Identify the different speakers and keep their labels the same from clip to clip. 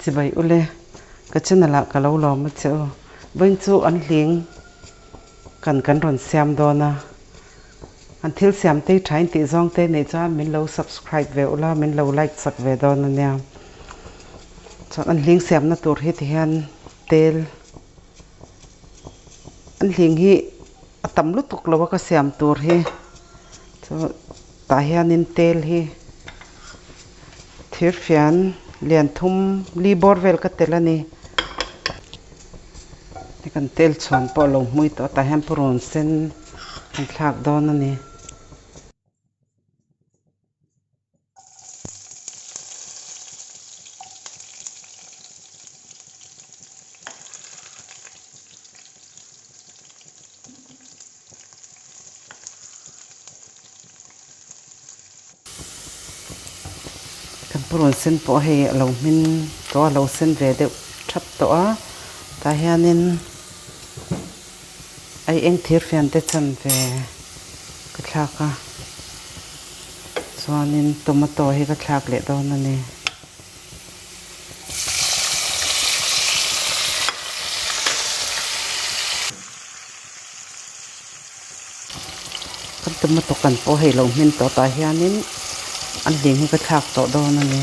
Speaker 1: chỉ vậy ule cái chân là cái lâu lò mà chợ bên chỗ Anhling cần đòn xem đó na anh thiếu xem tây trái tây giang tây này cho mình lâu subscribe về ula mình lâu like sắc về đó nè nha cho Anhling xem nó tour hết thì han tel Anhling hi tầm lúc tục lâu có xem tour hi cho tại han in tel hi thiếu phiền liền thum li bor vel ka tel ani kan tel chon po lo mui to ta hem puron sen kan thak don ani kan puron sen po he lo min to lo sen ve de thap to a ta hianin ai eng thir fian te chan ve ka thlaka chuanin tomato hi ka thlak le dawn ani kan tomato kan po hei lo min to ta hianin Anhling hi ka thlak to dawn ani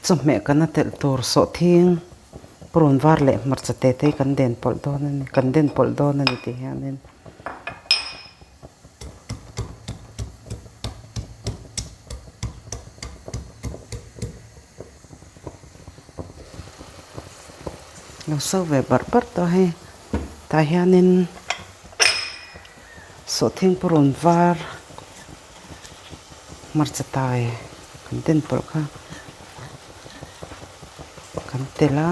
Speaker 1: chom mẹ kan tel tur so thing pron var le mar chate te kan den pol don ani kan den pol don ani ti hianin lo so ve bar to he ta hianin so thing pron var mar chatai kan den pol kha kan tela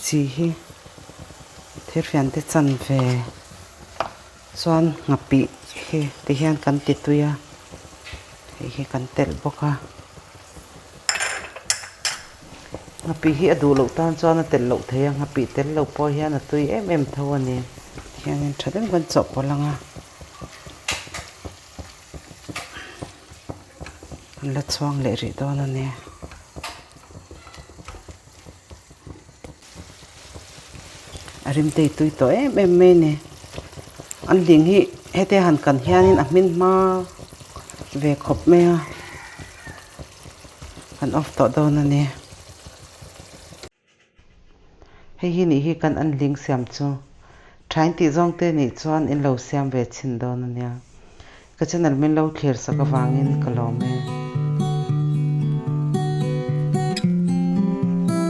Speaker 1: chi hi thir fian te chan ve chuan ngapi he ti hian kan ti tuya he kan tel boka ngapi hi adu lo tan chuan a tel lo thei ngapi tel lo po hian a tui em tho ani hian thadem kan chop polanga la chuang le ri don ani arim te tui to em me ne Anhling hi hete han kan hianin a min ma ve khop me a kan off to don ani hi ni hi kan Anhling siam chu thain ti zong te ni chuan in lo siam ve chin don ania ka channel min lo thlir saka wangin kalome